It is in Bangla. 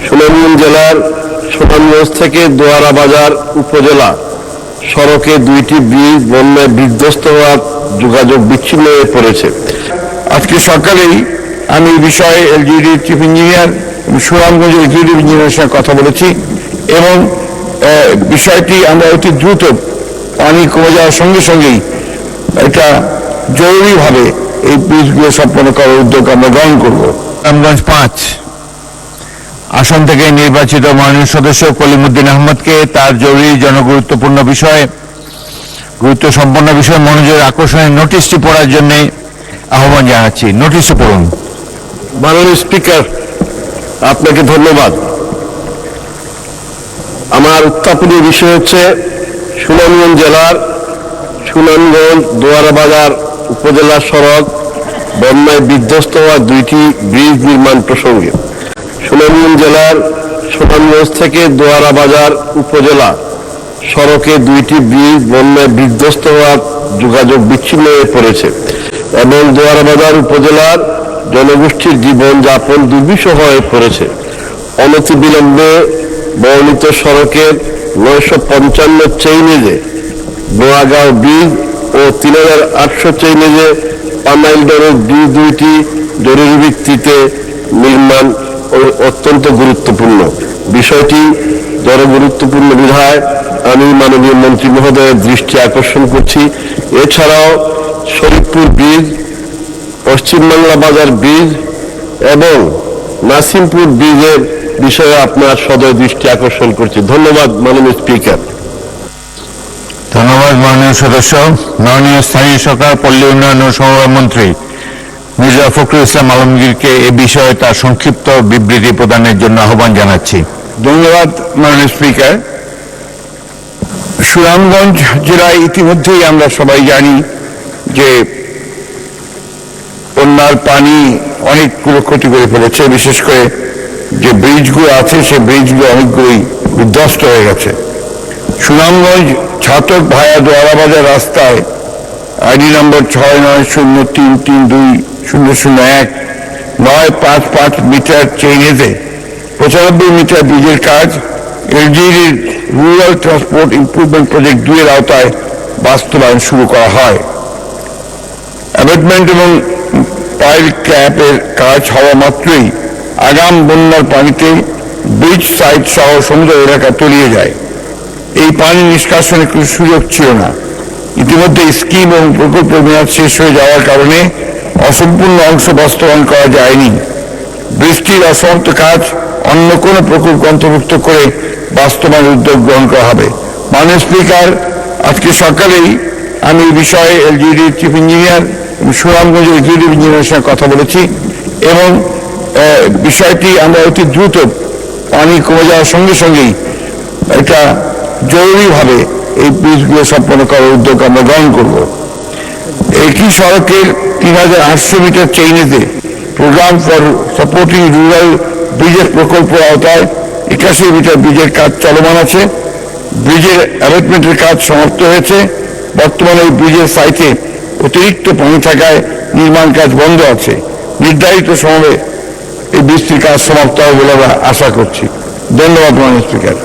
সুনামগঞ্জ জেলার সুনামগঞ্জ থেকে দোয়ারা বাজার উপজেলা সড়কে দুইটি ব্রিজ বন্যায় বিধ্বস্ত হওয়ার যোগাযোগ বিচ্ছিন্ন হয়ে পড়েছে। আজকে সকালেই আমি এই বিষয়ে এলজিইডির চিফ ইঞ্জিনিয়ার সুনামগঞ্জ এক্সিকিউটিভ ইঞ্জিনিয়ারের সঙ্গে কথা বলেছি এবং বিষয়টি আমরা অতি দ্রুত পানি কমে যাওয়ার সঙ্গে সঙ্গেই এটা জরুরিভাবে এই ব্রিজগুলো সম্পন্ন করার উদ্যোগ আমরা গ্রহণ করব। সুনামগঞ্জ 5 আসন থেকে নির্বাচিত মাননীয় সদস্য কলিমুদ্দিন আহমদকে তার জরুরি জনগুরুত্বপূর্ণ বিষয়ে গুরুত্বসম্পন্ন বিষয়ে মনোযোগের আকর্ষণের নোটিশটি পড়ার জন্য আহ্বান জানাচ্ছি। নোটিশটি পড়ুন। মাননীয় স্পিকার, আপনাকে ধন্যবাদ। আমার উত্থাপনীয় বিষয় হচ্ছে সুনামগঞ্জ জেলার সুনামগঞ্জ দোয়ারা বাজার উপজেলা সড়ক বন্যায় বিধ্বস্ত হওয়া দুইটি ব্রিজ নির্মাণ প্রসঙ্গে। সুনামগঞ্জ জেলার সুনামগঞ্জ থেকে দোয়ারা বাজার উপজেলা সড়কে দুইটি ব্রিজ বন্যায় বিধ্বস্ত হওয়ার যোগাযোগ বিচ্ছিন্ন হয়ে পড়েছে এবং দোয়ারা বাজার উপজেলার জনগোষ্ঠীর জীবনযাপন দুর্বিষহ হয়ে পড়েছে। অনতিবিলম্বে বর্ণিত সড়কের 955 চেইনেজে নোয়াগাঁও ব্রিজ ও 3800 চেইনেজে পানাইলডরের ব্রিজ দুইটি জরুরি ভিত্তিতে নির্মাণ অত্যন্ত গুরুত্বপূর্ণ। বিষয়টি জনগুরুত্বপূর্ণ বিধায় আমি মাননীয় মন্ত্রী মহোদয়ের দৃষ্টি আকর্ষণ করছি। এছাড়াও শরীফপুর ব্রিজ, পশ্চিম বাংলা বাজার ব্রিজ এবং নাসিমপুর ব্রিজের বিষয়ে আপনার সদয় দৃষ্টি আকর্ষণ করছি। ধন্যবাদ মাননীয় স্পিকার। ধন্যবাদ মাননীয় সদস্য। মাননীয় স্থানীয় সরকার, পল্লী উন্নয়ন ও সমবায় মন্ত্রী মির্জা ফখরুল ইসলাম আলমগীরকে এ বিষয়ে তার সংক্ষিপ্ত বিবৃতি প্রদানের জন্য আহ্বান জানাচ্ছি। ধন্যবাদ মাননীয় স্পিকার। সুনামগঞ্জ জেলায় ইতিমধ্যেই আমরা সবাই জানি যে বন্যার পানি অনেকগুলো ক্ষতি করে ফেলেছে। বিশেষ করে যে ব্রিজগুলো আছে সেই ব্রিজগুলো অনেকগুলোই বিধ্বস্ত হয়ে গেছে। সুনামগঞ্জ ছাতক ভায়া দোয়ারা বাজার রাস্তায় আইডি নম্বর 6903320001 955 মিটার চেইনেতে 95 মিটার ব্রিজের কাজ এলজিইডির রুরাল ট্রান্সপোর্ট ইমপ্রুভমেন্ট প্রজেক্ট 2 এর আওতায় বাস্তবায়ন শুরু করা হয়। অ্যাবেটমেন্ট এবং পাইল ক্যাপের কাজ হওয়া মাত্রই আগাম বন্যার পানিতে ব্রিজ সাইড সহ সমুদ্র এলাকা তলিয়ে যায়। এই পানি নিষ্কাশনের কোনো সুযোগ ছিল না। ইতিমধ্যে স্কিম এবং প্রকল্পের মেয়াদ শেষ হয়ে যাওয়ার কারণে অসম্পূর্ণ অংশ বাস্তবায়ন করা যায়নি। বৃষ্টির অসমাপ্ত কাজ অন্য কোনো প্রকল্প অন্তর্ভুক্ত করে বাস্তবায়নের উদ্যোগ গ্রহণ করা হবে। মাননীয় স্পিকার, আজকে সকালেই আমি এই বিষয়ে এলজিইডির চিফ ইঞ্জিনিয়ার এবং সুনামগঞ্জ এক্সিকিউটিভ ইঞ্জিনিয়ারের সঙ্গে কথা বলেছি এবং বিষয়টি আমরা অতি দ্রুত পানি কমে যাওয়ার সঙ্গে সঙ্গেই এটা জরুরিভাবে এই ব্রিজগুলো সম্পন্ন করার উদ্যোগ আমরা গ্রহণ করব। একই সড়কের 3800 মিটার চেইনেতে প্রোগ্রাম ফর সাপোর্টিং রুরাল ব্রিজের প্রকল্প আওতায় 81 মিটার ব্রিজের কাজ চলমান আছে। ব্রিজের অ্যাবেটমেন্টের কাজ সমাপ্ত হয়েছে। বর্তমানে এই ব্রিজের সাইটে অতিরিক্ত পানি থাকায় নির্মাণ কাজ বন্ধ আছে। নির্ধারিত সময়ে এই ব্রিজটির কাজ সমাপ্ত হবে বলে আমরা আশা করছি। ধন্যবাদ মাননীয় স্পিকার।